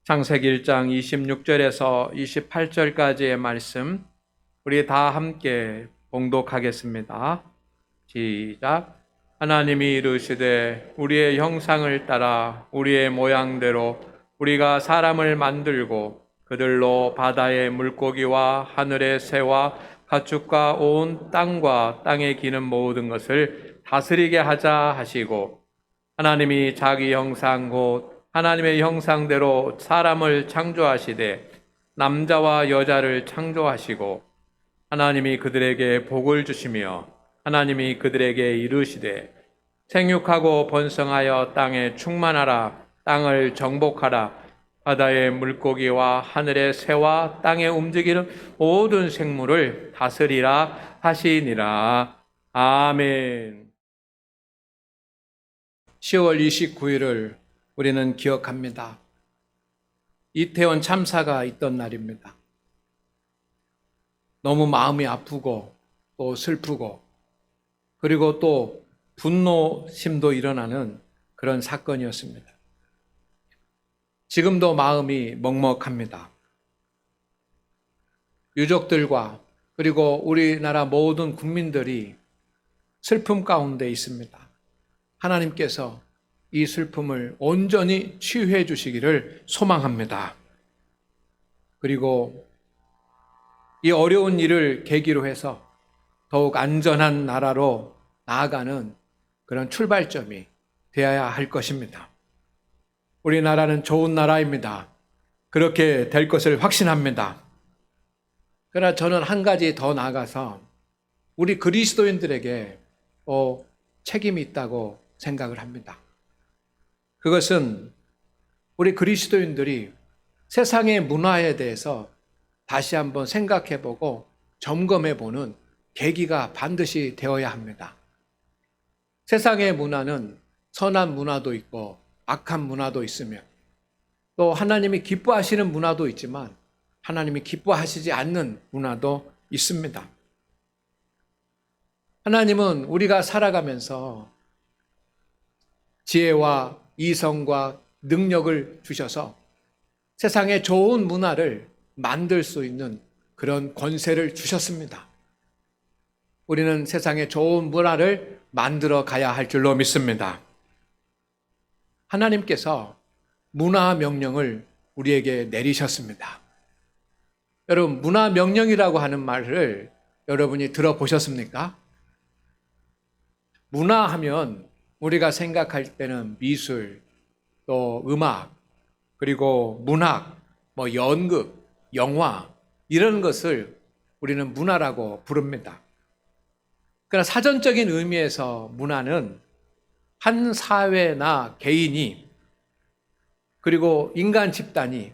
창세기 1장 26절에서 28절까지의 말씀 우리 다 함께 봉독하겠습니다. 시작. 하나님이 이르시되 우리의 형상을 따라 우리의 모양대로 우리가 사람을 만들고 그들로 바다의 물고기와 하늘의 새와 가축과 온 땅과 땅에 기는 모든 것을 다스리게 하자 하시고, 하나님이 자기 형상 곧 하나님의 형상대로 사람을 창조하시되 남자와 여자를 창조하시고, 하나님이 그들에게 복을 주시며 하나님이 그들에게 이르시되 생육하고 번성하여 땅에 충만하라. 땅을 정복하라. 바다의 물고기와 하늘의 새와 땅에 움직이는 모든 생물을 다스리라 하시니라. 아멘. 10월 29일을 우리는 기억합니다. 이태원 참사가 있던 날입니다. 너무 마음이 아프고 또 슬프고 그리고 또 분노심도 일어나는 그런 사건이었습니다. 지금도 마음이 먹먹합니다. 유족들과 그리고 우리나라 모든 국민들이 슬픔 가운데 있습니다. 하나님께서 이 슬픔을 온전히 치유해 주시기를 소망합니다. 그리고 이 어려운 일을 계기로 해서 더욱 안전한 나라로 나아가는 그런 출발점이 되어야 할 것입니다. 우리나라는 좋은 나라입니다. 그렇게 될 것을 확신합니다. 그러나 저는 한 가지 더 나아가서 우리 그리스도인들에게 책임이 있다고 생각을 합니다. 그것은 우리 그리스도인들이 세상의 문화에 대해서 다시 한번 생각해보고 점검해보는 계기가 반드시 되어야 합니다. 세상의 문화는 선한 문화도 있고 악한 문화도 있으며 또 하나님이 기뻐하시는 문화도 있지만 하나님이 기뻐하시지 않는 문화도 있습니다. 하나님은 우리가 살아가면서 지혜와 이성과 능력을 주셔서 세상에 좋은 문화를 만들 수 있는 그런 권세를 주셨습니다. 우리는 세상에 좋은 문화를 만들어 가야 할 줄로 믿습니다. 하나님께서 문화 명령을 우리에게 내리셨습니다. 여러분, 문화 명령이라고 하는 말을 여러분이 들어보셨습니까? 문화하면 우리가 생각할 때는 미술, 또 음악, 그리고 문학, 연극, 영화 이런 것을 우리는 문화라고 부릅니다. 그러나 사전적인 의미에서 문화는 한 사회나 개인이 그리고 인간 집단이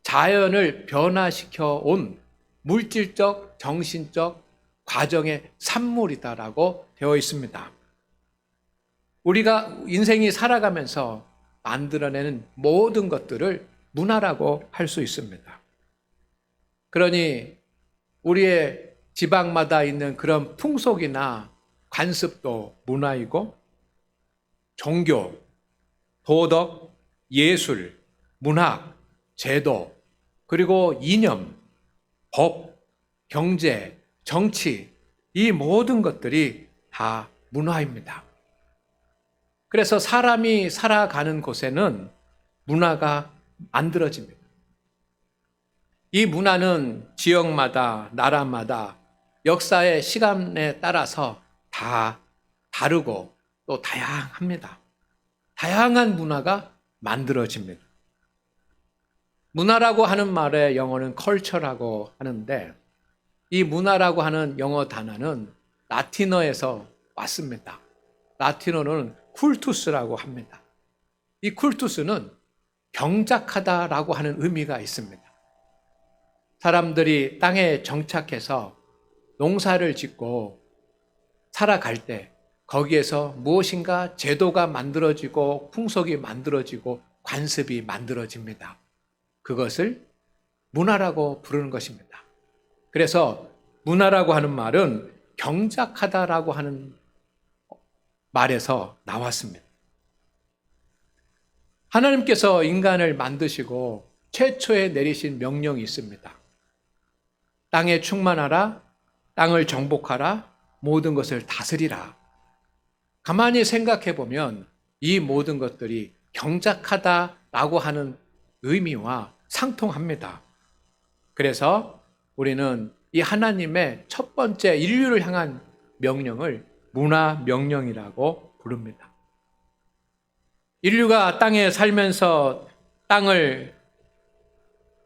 자연을 변화시켜 온 물질적, 정신적 과정의 산물이다라고 되어 있습니다. 우리가 인생이 살아가면서 만들어내는 모든 것들을 문화라고 할 수 있습니다. 그러니 우리의 지방마다 있는 그런 풍속이나 관습도 문화이고 종교, 도덕, 예술, 문학, 제도, 그리고 이념, 법, 경제, 정치 이 모든 것들이 다 문화입니다. 그래서 사람이 살아가는 곳에는 문화가 만들어집니다. 이 문화는 지역마다, 나라마다 역사의 시간에 따라서 다 다르고 또 다양합니다. 다양한 문화가 만들어집니다. 문화라고 하는 말의 영어는 culture라고 하는데 이 문화라고 하는 영어 단어는 라틴어에서 왔습니다. 라틴어는 쿨투스라고 합니다. 이 쿨투스는 경작하다라고 하는 의미가 있습니다. 사람들이 땅에 정착해서 농사를 짓고 살아갈 때 거기에서 무엇인가 제도가 만들어지고 풍속이 만들어지고 관습이 만들어집니다. 그것을 문화라고 부르는 것입니다. 그래서 문화라고 하는 말은 경작하다라고 하는 말에서 나왔습니다. 하나님께서 인간을 만드시고 최초에 내리신 명령이 있습니다. 땅에 충만하라, 땅을 정복하라, 모든 것을 다스리라. 가만히 생각해 보면 이 모든 것들이 경작하다라고 하는 의미와 상통합니다. 그래서 우리는 이 하나님의 첫 번째 인류를 향한 명령을 문화 명령이라고 부릅니다. 인류가 땅에 살면서 땅을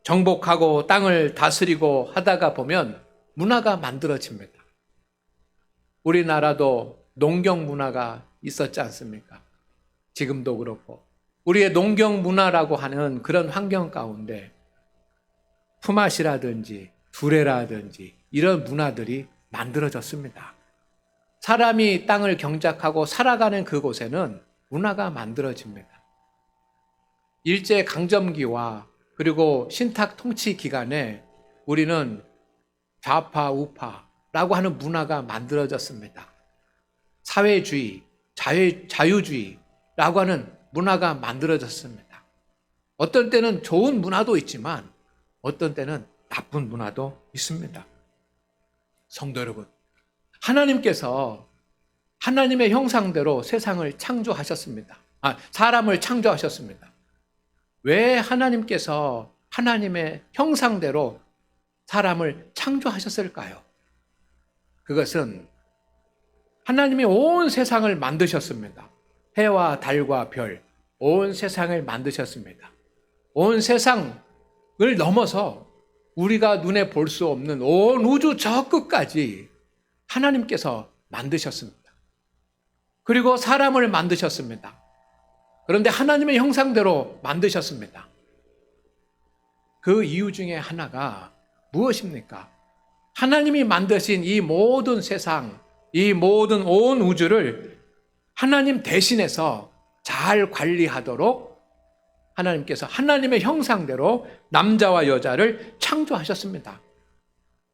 정복하고 땅을 다스리고 하다가 보면 문화가 만들어집니다. 우리나라도 농경 문화가 있었지 않습니까? 지금도 그렇고 우리의 농경 문화라고 하는 그런 환경 가운데 품앗이라든지 두레라든지 이런 문화들이 만들어졌습니다. 사람이 땅을 경작하고 살아가는 그곳에는 문화가 만들어집니다. 일제강점기와 그리고 신탁 통치 기간에 우리는 좌파, 우파라고 하는 문화가 만들어졌습니다. 사회주의, 자유주의라고 하는 문화가 만들어졌습니다. 어떤 때는 좋은 문화도 있지만 어떤 때는 나쁜 문화도 있습니다. 성도 여러분, 하나님께서 하나님의 형상대로 세상을 창조하셨습니다. 사람을 창조하셨습니다. 왜 하나님께서 하나님의 형상대로 사람을 창조하셨을까요? 그것은 하나님이 온 세상을 만드셨습니다. 해와 달과 별, 온 세상을 만드셨습니다. 온 세상을 넘어서 우리가 눈에 볼 수 없는 온 우주 저 끝까지 하나님께서 만드셨습니다. 그리고 사람을 만드셨습니다. 그런데 하나님의 형상대로 만드셨습니다. 그 이유 중에 하나가 무엇입니까? 하나님이 만드신 이 모든 세상, 이 모든 온 우주를 하나님 대신해서 잘 관리하도록 하나님께서 하나님의 형상대로 남자와 여자를 창조하셨습니다.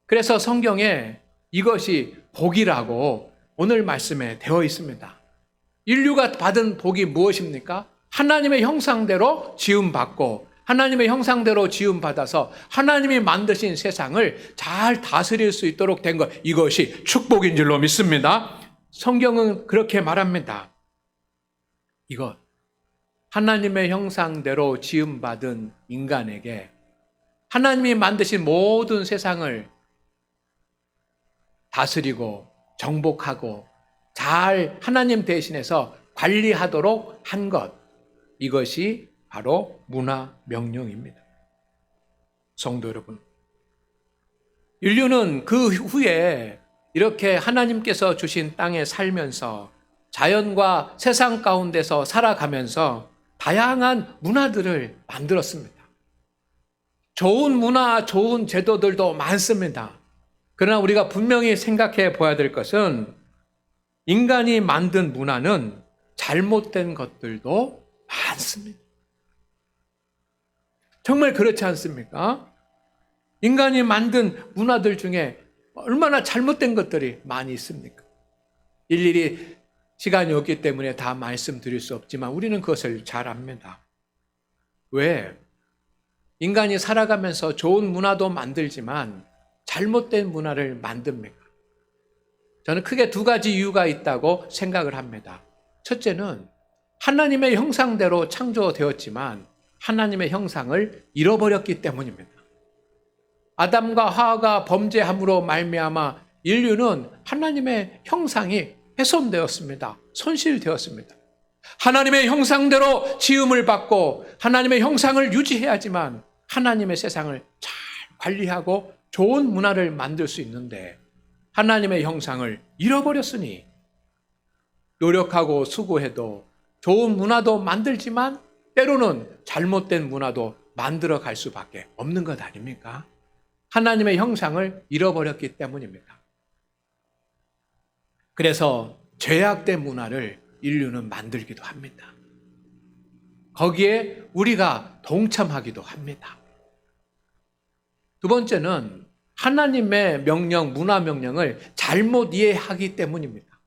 그래서 성경에 이것이 복이라고 오늘 말씀에 되어 있습니다. 인류가 받은 복이 무엇입니까? 하나님의 형상대로 지음받고 하나님의 형상대로 지음받아서 하나님이 만드신 세상을 잘 다스릴 수 있도록 된 것, 이것이 축복인 줄로 믿습니다. 성경은 그렇게 말합니다. 이것, 하나님의 형상대로 지음받은 인간에게 하나님이 만드신 모든 세상을 다스리고 정복하고 잘 하나님 대신해서 관리하도록 한 것, 이것이 바로 문화 명령입니다. 성도 여러분, 인류는 그 후에 이렇게 하나님께서 주신 땅에 살면서 자연과 세상 가운데서 살아가면서 다양한 문화들을 만들었습니다. 좋은 문화, 좋은 제도들도 많습니다. 그러나 우리가 분명히 생각해 보아야 될 것은 인간이 만든 문화는 잘못된 것들도 많습니다. 정말 그렇지 않습니까? 인간이 만든 문화들 중에 얼마나 잘못된 것들이 많이 있습니까? 일일이 시간이 없기 때문에 다 말씀드릴 수 없지만 우리는 그것을 잘 압니다. 왜? 인간이 살아가면서 좋은 문화도 만들지만 잘못된 문화를 만듭니까? 저는 크게 두 가지 이유가 있다고 생각을 합니다. 첫째는 하나님의 형상대로 창조되었지만 하나님의 형상을 잃어버렸기 때문입니다. 아담과 하와가 범죄함으로 말미암아 인류는 하나님의 형상이 훼손되었습니다. 손실되었습니다. 하나님의 형상대로 지음을 받고 하나님의 형상을 유지해야지만 하나님의 세상을 잘 관리하고 좋은 문화를 만들 수 있는데 하나님의 형상을 잃어버렸으니 노력하고 수고해도 좋은 문화도 만들지만 때로는 잘못된 문화도 만들어 갈 수밖에 없는 것 아닙니까? 하나님의 형상을 잃어버렸기 때문입니다. 그래서 죄악된 문화를 인류는 만들기도 합니다. 거기에 우리가 동참하기도 합니다. 두 번째는 하나님의 명령, 문화 명령을 잘못 이해하기 때문입니다.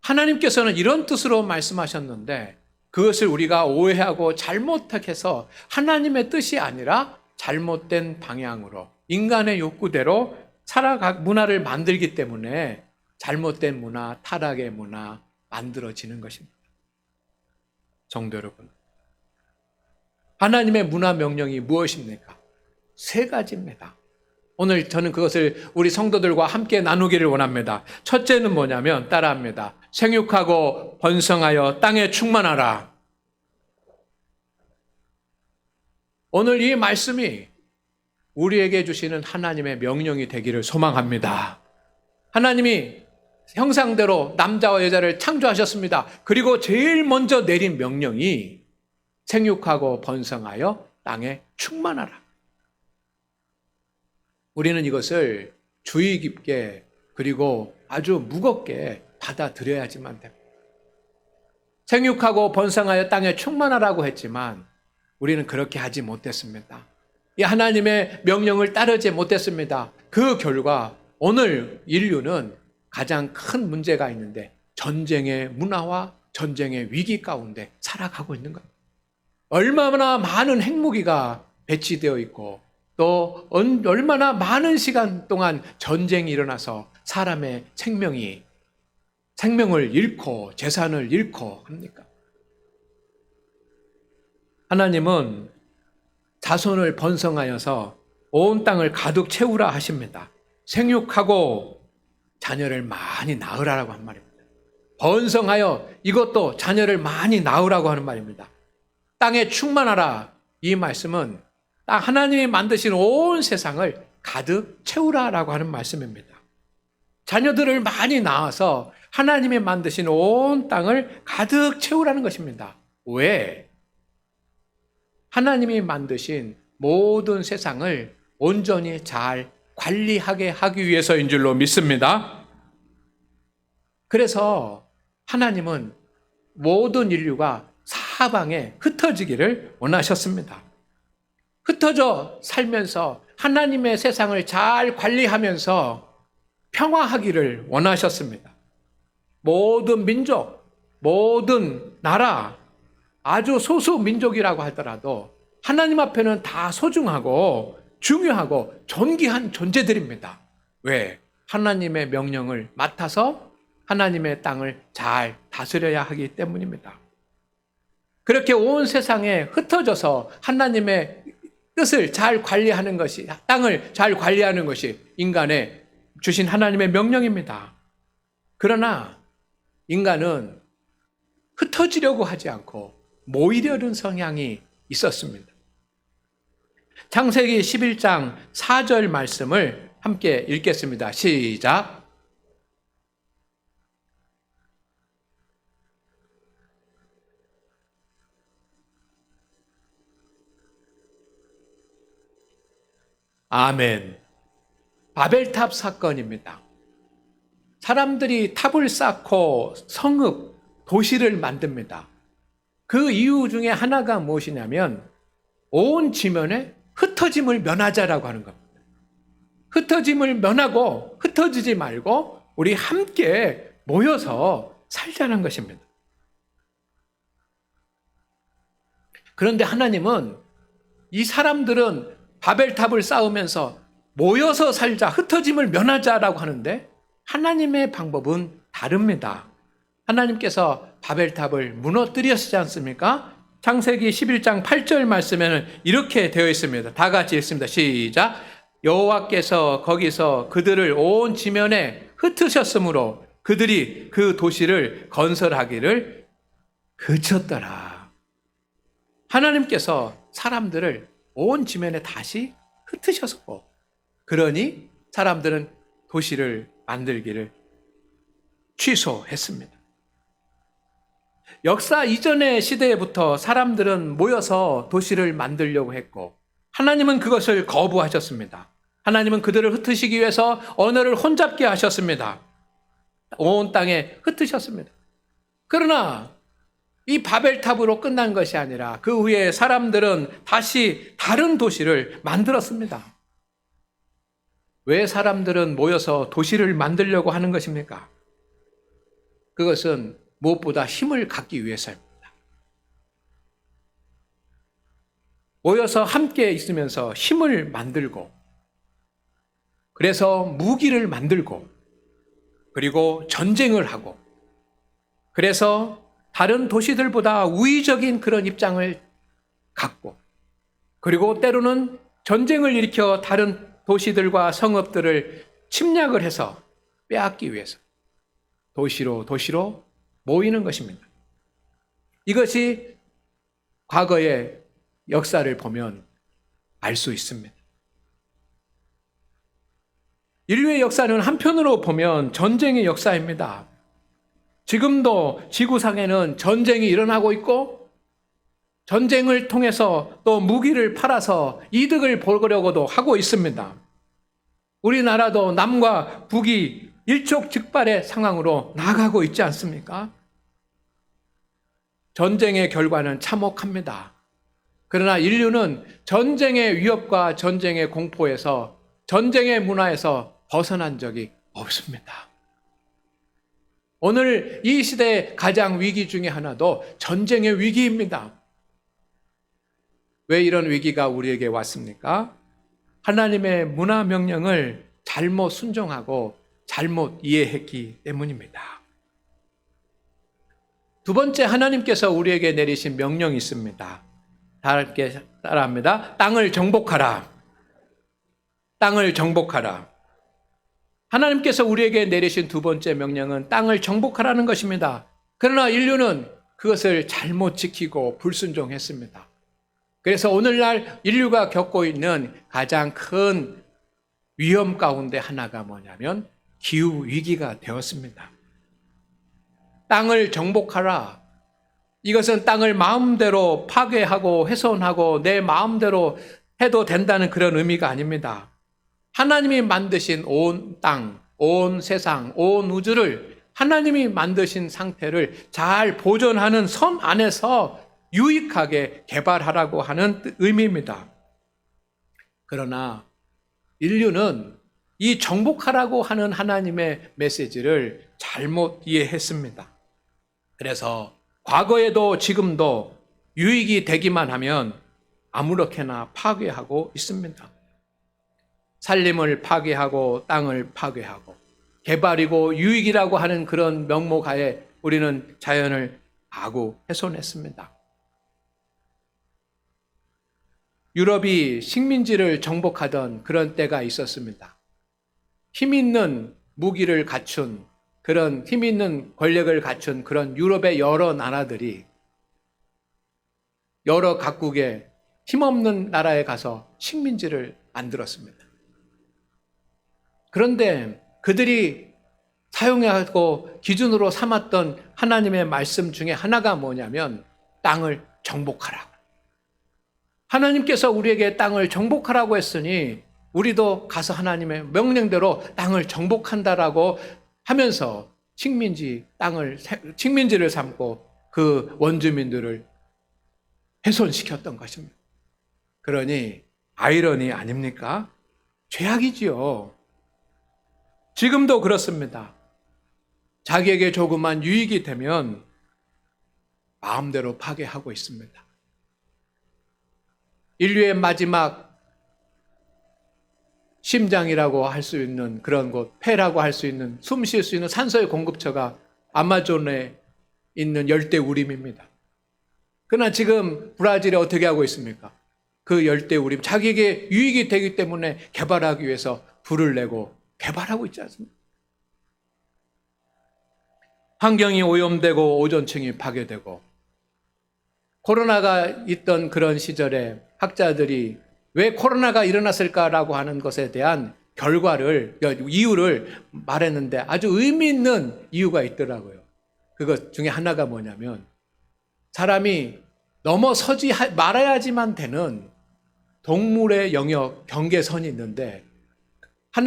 하나님께서는 이런 뜻으로 말씀하셨는데 그것을 우리가 오해하고 잘못해서 하나님의 뜻이 아니라 잘못된 방향으로 인간의 욕구대로 문화를 만들기 때문에 잘못된 문화, 타락의 문화 만들어지는 것입니다. 성도 여러분, 하나님의 문화 명령이 무엇입니까? 세 가지입니다. 오늘 저는 그것을 우리 성도들과 함께 나누기를 원합니다. 첫째는 뭐냐면 따라합니다. 생육하고 번성하여 땅에 충만하라. 오늘 이 말씀이 우리에게 주시는 하나님의 명령이 되기를 소망합니다. 하나님이 형상대로 남자와 여자를 창조하셨습니다. 그리고 제일 먼저 내린 명령이 생육하고 번성하여 땅에 충만하라. 우리는 이것을 주의 깊게 그리고 아주 무겁게 받아들여야지만 됩니다. 생육하고 번성하여 땅에 충만하라고 했지만 우리는 그렇게 하지 못했습니다. 이 하나님의 명령을 따르지 못했습니다. 그 결과 오늘 인류는 가장 큰 문제가 있는데 전쟁의 문화와 전쟁의 위기 가운데 살아가고 있는 겁니다. 얼마나 많은 핵무기가 배치되어 있고 또 얼마나 많은 시간 동안 전쟁이 일어나서 사람의 생명을 잃고 재산을 잃고 합니까? 하나님은 자손을 번성하여서 온 땅을 가득 채우라 하십니다. 생육하고 자녀를 많이 낳으라고 한 말입니다. 번성하여 이것도 자녀를 많이 낳으라고 하는 말입니다. 땅에 충만하라. 이 말씀은 하나님이 만드신 온 세상을 가득 채우라라고 하는 말씀입니다. 자녀들을 많이 낳아서 하나님이 만드신 온 땅을 가득 채우라는 것입니다. 왜? 하나님이 만드신 모든 세상을 온전히 잘 관리하게 하기 위해서인 줄로 믿습니다. 그래서 하나님은 모든 인류가 사방에 흩어지기를 원하셨습니다. 흩어져 살면서 하나님의 세상을 잘 관리하면서 평화하기를 원하셨습니다. 모든 민족, 모든 나라, 아주 소수 민족이라고 하더라도 하나님 앞에는 다 소중하고 중요하고 존귀한 존재들입니다. 왜? 하나님의 명령을 맡아서 하나님의 땅을 잘 다스려야 하기 때문입니다. 그렇게 온 세상에 흩어져서 하나님의 뜻을 잘 관리하는 것이, 땅을 잘 관리하는 것이 인간의 주신 하나님의 명령입니다. 그러나 인간은 흩어지려고 하지 않고 모이려는 성향이 있었습니다. 창세기 11장 4절 말씀을 함께 읽겠습니다. 시작. 아멘. 바벨탑 사건입니다. 사람들이 탑을 쌓고 성읍, 도시를 만듭니다. 그 이유 중에 하나가 무엇이냐면 온 지면에 흩어짐을 면하자라고 하는 겁니다. 흩어짐을 면하고 흩어지지 말고 우리 함께 모여서 살자는 것입니다. 그런데 하나님은 이 사람들은 바벨탑을 쌓으면서 모여서 살자, 흩어짐을 면하자라고 하는데 하나님의 방법은 다릅니다. 하나님께서 바벨탑을 무너뜨리시지 않습니까? 창세기 11장 8절 말씀에는 이렇게 되어 있습니다. 다 같이 읽습니다. 시작. 여호와께서 거기서 그들을 온 지면에 흩으셨으므로 그들이 그 도시를 건설하기를 그쳤더라. 하나님께서 사람들을 온 지면에 다시 흩으셨고 그러니 사람들은 도시를 만들기를 취소했습니다. 역사 이전의 시대부터 사람들은 모여서 도시를 만들려고 했고 하나님은 그것을 거부하셨습니다. 하나님은 그들을 흩으시기 위해서 언어를 혼잡게 하셨습니다. 온 땅에 흩으셨습니다. 그러나 이 바벨탑으로 끝난 것이 아니라 그 후에 사람들은 다시 다른 도시를 만들었습니다. 왜 사람들은 모여서 도시를 만들려고 하는 것입니까? 그것은 무엇보다 힘을 갖기 위해서입니다. 모여서 함께 있으면서 힘을 만들고, 그래서 무기를 만들고, 그리고 전쟁을 하고, 그래서 다른 도시들보다 우위적인 그런 입장을 갖고, 그리고 때로는 전쟁을 일으켜 다른 도시들과 성읍들을 침략을 해서 빼앗기 위해서 도시로 모이는 것입니다. 이것이 과거의 역사를 보면 알 수 있습니다. 인류의 역사는 한편으로 보면 전쟁의 역사입니다. 지금도 지구상에는 전쟁이 일어나고 있고, 전쟁을 통해서 또 무기를 팔아서 이득을 보려고도 하고 있습니다. 우리나라도 남과 북이 일촉즉발의 상황으로 나아가고 있지 않습니까? 전쟁의 결과는 참혹합니다. 그러나 인류는 전쟁의 위협과 전쟁의 공포에서, 전쟁의 문화에서 벗어난 적이 없습니다. 오늘 이 시대의 가장 위기 중에 하나도 전쟁의 위기입니다. 왜 이런 위기가 우리에게 왔습니까? 하나님의 문화 명령을 잘못 순종하고 잘못 이해했기 때문입니다. 두 번째, 하나님께서 우리에게 내리신 명령이 있습니다. 다 함께 따라합니다. 땅을 정복하라. 땅을 정복하라. 하나님께서 우리에게 내리신 두 번째 명령은 땅을 정복하라는 것입니다. 그러나 인류는 그것을 잘못 지키고 불순종했습니다. 그래서 오늘날 인류가 겪고 있는 가장 큰 위험 가운데 하나가 뭐냐면 기후위기가 되었습니다. 땅을 정복하라. 이것은 땅을 마음대로 파괴하고 훼손하고 내 마음대로 해도 된다는 그런 의미가 아닙니다. 하나님이 만드신 온 땅, 온 세상, 온 우주를 하나님이 만드신 상태를 잘 보존하는 섬 안에서 유익하게 개발하라고 하는 의미입니다. 그러나 인류는 이 정복하라고 하는 하나님의 메시지를 잘못 이해했습니다. 그래서 과거에도 지금도 유익이 되기만 하면 아무렇게나 파괴하고 있습니다. 산림을 파괴하고 땅을 파괴하고 개발이고 유익이라고 하는 그런 명목하에 우리는 자연을 마구 훼손했습니다. 유럽이 식민지를 정복하던 그런 때가 있었습니다. 힘 있는 무기를 갖춘, 그런 힘 있는 권력을 갖춘 그런 유럽의 여러 나라들이 여러 각국의 힘없는 나라에 가서 식민지를 만들었습니다. 그런데 그들이 사용하고 기준으로 삼았던 하나님의 말씀 중에 하나가 뭐냐면 땅을 정복하라. 하나님께서 우리에게 땅을 정복하라고 했으니 우리도 가서 하나님의 명령대로 땅을 정복한다라고 하면서 식민지를 삼고 그 원주민들을 훼손시켰던 것입니다. 그러니 아이러니 아닙니까? 죄악이지요. 지금도 그렇습니다. 자기에게 조그만 유익이 되면 마음대로 파괴하고 있습니다. 인류의 마지막 심장이라고 할 수 있는 그런 곳, 폐라고 할 수 있는, 숨 쉴 수 있는 산소의 공급처가 아마존에 있는 열대우림입니다. 그러나 지금 브라질에 어떻게 하고 있습니까? 그 열대우림, 자기에게 유익이 되기 때문에 개발하기 위해서 불을 내고 개발하고 있지 않습니까? 환경이 오염되고 오존층이 파괴되고, 코로나가 있던 그런 시절에 학자들이 왜 코로나가 일어났을까라고 하는 것에 대한 이유를 말했는데 아주 의미 있는 이유가 있더라고요. 그것 중에 하나가 뭐냐면 사람이 넘어서지 말아야지만 되는 동물의 영역 경계선이 있는데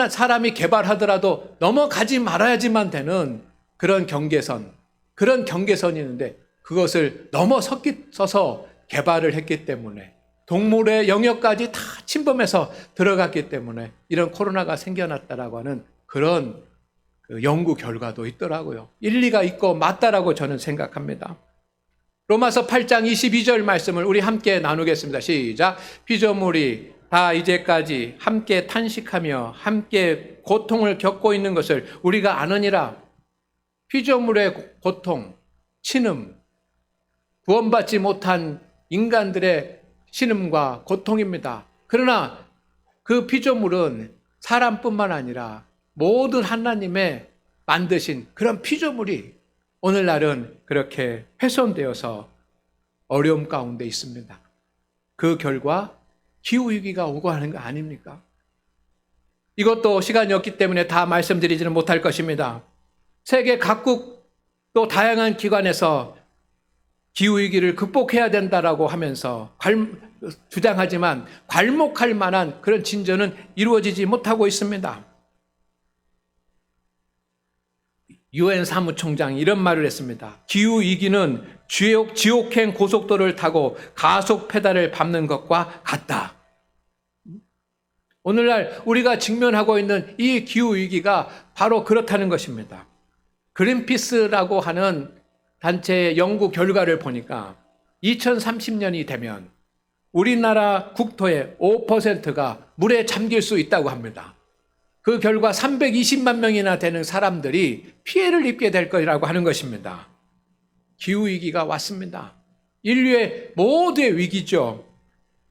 사람이 개발하더라도 넘어가지 말아야지만 되는 그런 경계선이 있는데 그것을 넘어서서 개발을 했기 때문에 동물의 영역까지 다 침범해서 들어갔기 때문에 이런 코로나가 생겨났다라고 하는 그런 연구 결과도 있더라고요. 일리가 있고 맞다라고 저는 생각합니다. 로마서 8장 22절 말씀을 우리 함께 나누겠습니다. 시작. 피조물이 다 이제까지 함께 탄식하며 함께 고통을 겪고 있는 것을 우리가 아느니라. 피조물의 고통, 신음, 구원받지 못한 인간들의 신음과 고통입니다. 그러나 그 피조물은 사람뿐만 아니라 모든 하나님의 만드신 그런 피조물이 오늘날은 그렇게 훼손되어서 어려움 가운데 있습니다. 그 결과 기후위기가 오고 하는 거 아닙니까? 이것도 시간이 없기 때문에 다 말씀드리지는 못할 것입니다. 세계 각국 또 다양한 기관에서 기후위기를 극복해야 된다라고 하면서 주장하지만 괄목할 만한 그런 진전은 이루어지지 못하고 있습니다. 유엔 사무총장이 이런 말을 했습니다. 기후위기는 지옥행 고속도로를 타고 가속 페달을 밟는 것과 같다. 오늘날 우리가 직면하고 있는 이 기후위기가 바로 그렇다는 것입니다. 그린피스라고 하는 단체의 연구 결과를 보니까 2030년이 되면 우리나라 국토의 5%가 물에 잠길 수 있다고 합니다. 그 결과 320만 명이나 되는 사람들이 피해를 입게 될 거라고 하는 것입니다. 기후위기가 왔습니다. 인류의 모두의 위기죠.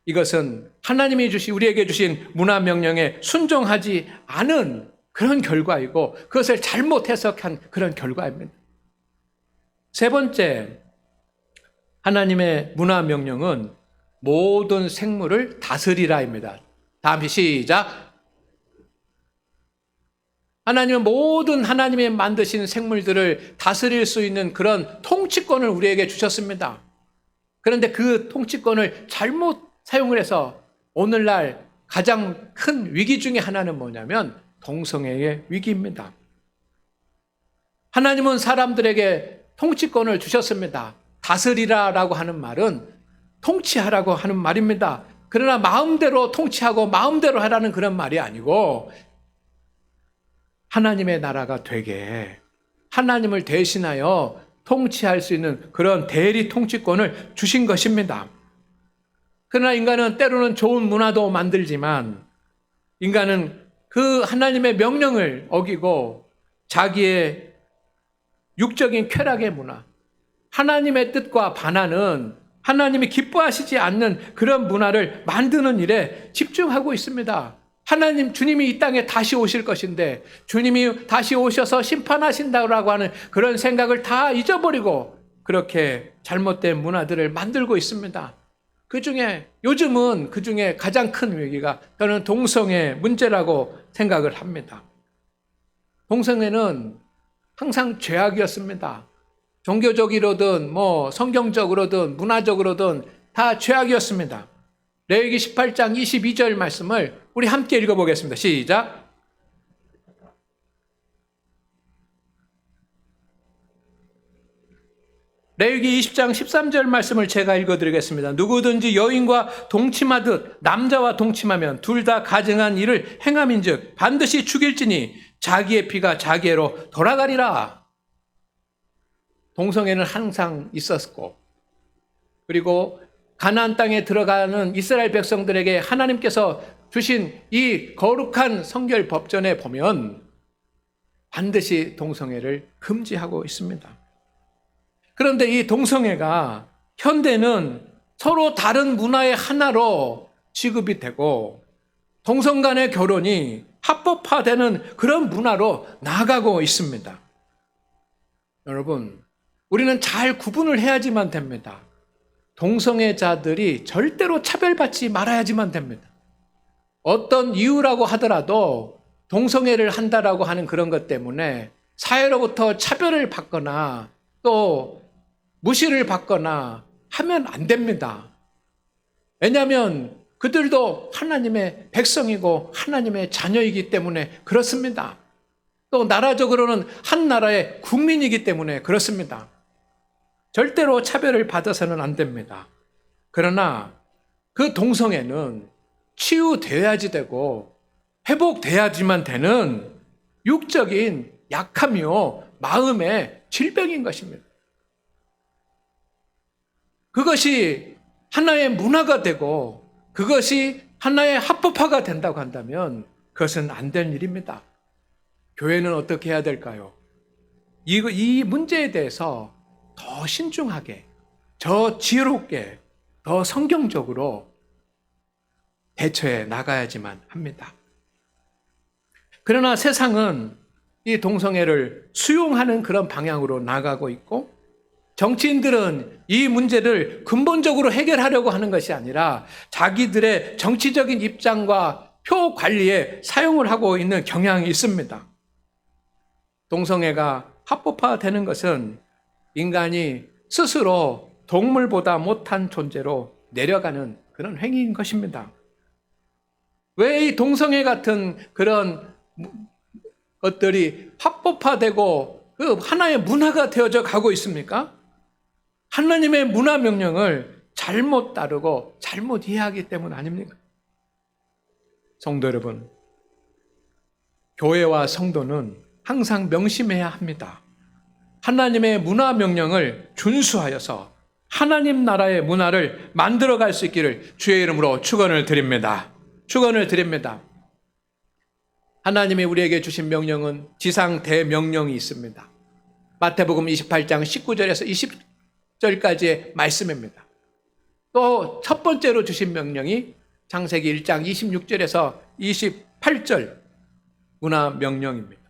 이것은 하나님이 우리에게 주신 문화명령에 순종하지 않은 그런 결과이고 그것을 잘못 해석한 그런 결과입니다. 세 번째, 하나님의 문화명령은 모든 생물을 다스리라입니다. 다음 시작. 하나님은 모든 하나님의 만드신 생물들을 다스릴 수 있는 그런 통치권을 우리에게 주셨습니다. 그런데 그 통치권을 잘못 사용을 해서 오늘날 가장 큰 위기 중에 하나는 뭐냐면 동성애의 위기입니다. 하나님은 사람들에게 통치권을 주셨습니다. 다스리라라고 하는 말은 통치하라고 하는 말입니다. 그러나 마음대로 통치하고 마음대로 하라는 그런 말이 아니고 하나님의 나라가 되게 하나님을 대신하여 통치할 수 있는 그런 대리 통치권을 주신 것입니다. 그러나 인간은 때로는 좋은 문화도 만들지만 인간은 그 하나님의 명령을 어기고 자기의 육적인 쾌락의 문화, 하나님의 뜻과 반하는 하나님이 기뻐하시지 않는 그런 문화를 만드는 일에 집중하고 있습니다. 주님이 이 땅에 다시 오실 것인데 주님이 다시 오셔서 심판하신다고 하는 그런 생각을 다 잊어버리고 그렇게 잘못된 문화들을 만들고 있습니다. 요즘은 그 중에 가장 큰 위기가 저는 동성애 문제라고 생각을 합니다. 동성애는 항상 죄악이었습니다. 종교적으로든 성경적으로든 문화적으로든 다 죄악이었습니다. 레위기 18장 22절 말씀을 우리 함께 읽어보겠습니다. 시작. 레위기 20장 13절 말씀을 제가 읽어드리겠습니다. 누구든지 여인과 동침하듯 남자와 동침하면 둘 다 가증한 일을 행함인즉 반드시 죽일지니 자기의 피가 자기애로 돌아가리라. 동성애는 항상 있었고 그리고 가나안 땅에 들어가는 이스라엘 백성들에게 하나님께서 주신 이 거룩한 성결 법전에 보면 반드시 동성애를 금지하고 있습니다. 그런데 이 동성애가 현대는 서로 다른 문화의 하나로 취급이 되고 동성 간의 결혼이 합법화되는 그런 문화로 나아가고 있습니다. 여러분, 우리는 잘 구분을 해야지만 됩니다. 동성애자들이 절대로 차별받지 말아야지만 됩니다. 어떤 이유라고 하더라도 동성애를 한다라고 하는 그런 것 때문에 사회로부터 차별을 받거나 또 무시를 받거나 하면 안 됩니다. 왜냐하면 그들도 하나님의 백성이고 하나님의 자녀이기 때문에 그렇습니다. 또 나라적으로는 한 나라의 국민이기 때문에 그렇습니다. 절대로 차별을 받아서는 안 됩니다. 그러나 그 동성애는 치유되어야지 되고 회복돼야지만 되는 육적인 약함이요 마음의 질병인 것입니다. 그것이 하나의 문화가 되고 그것이 하나의 합법화가 된다고 한다면 그것은 안 될 일입니다. 교회는 어떻게 해야 될까요? 이 문제에 대해서 더 신중하게, 더 지혜롭게, 더 성경적으로 대처해 나가야지만 합니다. 그러나 세상은 이 동성애를 수용하는 그런 방향으로 나가고 있고 정치인들은 이 문제를 근본적으로 해결하려고 하는 것이 아니라 자기들의 정치적인 입장과 표 관리에 사용을 하고 있는 경향이 있습니다. 동성애가 합법화되는 것은 인간이 스스로 동물보다 못한 존재로 내려가는 그런 행위인 것입니다. 왜 이 동성애 같은 그런 것들이 합법화되고 그 하나의 문화가 되어져 가고 있습니까? 하나님의 문화 명령을 잘못 따르고 잘못 이해하기 때문 아닙니까? 성도 여러분, 교회와 성도는 항상 명심해야 합니다. 하나님의 문화 명령을 준수하여서 하나님 나라의 문화를 만들어갈 수 있기를 주의 이름으로 축원을 드립니다. 축원을 드립니다. 하나님이 우리에게 주신 명령은 지상 대명령이 있습니다. 마태복음 28장 19절에서 20절까지의 말씀입니다. 또 첫 번째로 주신 명령이 창세기 1장 26절에서 28절 문화 명령입니다.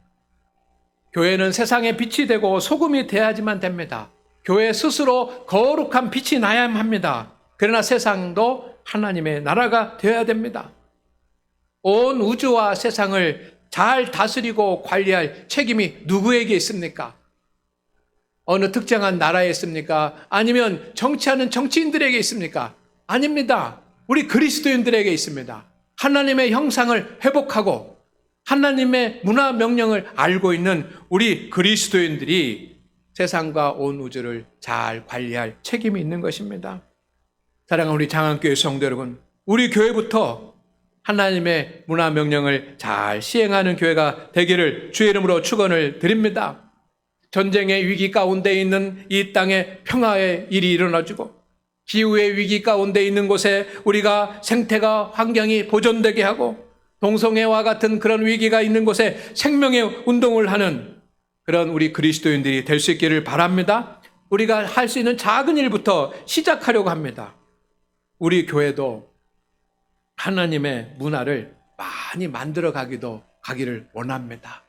교회는 세상의 빛이 되고 소금이 돼야지만 됩니다. 교회 스스로 거룩한 빛이 나야만 합니다. 그러나 세상도 하나님의 나라가 되어야 됩니다. 온 우주와 세상을 잘 다스리고 관리할 책임이 누구에게 있습니까? 어느 특정한 나라에 있습니까? 아니면 정치하는 정치인들에게 있습니까? 아닙니다. 우리 그리스도인들에게 있습니다. 하나님의 형상을 회복하고 하나님의 문화 명령을 알고 있는 우리 그리스도인들이 세상과 온 우주를 잘 관리할 책임이 있는 것입니다. 사랑하는 우리 장안교회 성도 여러분, 우리 교회부터 하나님의 문화 명령을 잘 시행하는 교회가 되기를 주의 이름으로 축원을 드립니다. 전쟁의 위기 가운데 있는 이 땅에 평화의 일이 일어나주고 기후의 위기 가운데 있는 곳에 우리가 생태가 환경이 보존되게 하고 동성애와 같은 그런 위기가 있는 곳에 생명의 운동을 하는 그런 우리 그리스도인들이 될 수 있기를 바랍니다. 우리가 할 수 있는 작은 일부터 시작하려고 합니다. 우리 교회도 하나님의 문화를 많이 만들어 가기를 원합니다.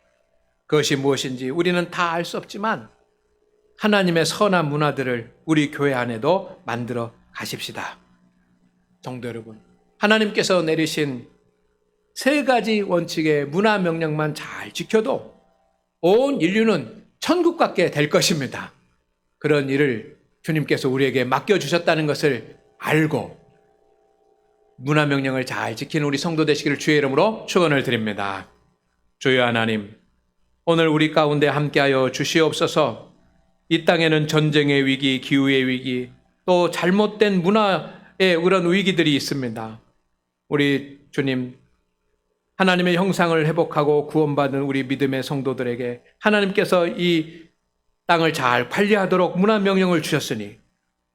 그것이 무엇인지 우리는 다 알 수 없지만 하나님의 선한 문화들을 우리 교회 안에도 만들어 가십시다. 성도 여러분, 하나님께서 내리신 3가지 원칙의 문화 명령만 잘 지켜도 온 인류는 천국 같게 될 것입니다. 그런 일을 주님께서 우리에게 맡겨주셨다는 것을 알고 문화 명령을 잘 지키는 우리 성도 되시기를 주의 이름으로 축원을 드립니다. 주여 하나님, 오늘 우리 가운데 함께하여 주시옵소서. 이 땅에는 전쟁의 위기, 기후의 위기, 또 잘못된 문화의 그런 위기들이 있습니다. 우리 주님, 하나님의 형상을 회복하고 구원받은 우리 믿음의 성도들에게 하나님께서 이 땅을 잘 관리하도록 문화 명령을 주셨으니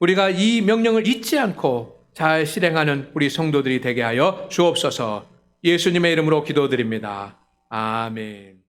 우리가 이 명령을 잊지 않고 잘 실행하는 우리 성도들이 되게 하여 주옵소서. 예수님의 이름으로 기도드립니다. 아멘.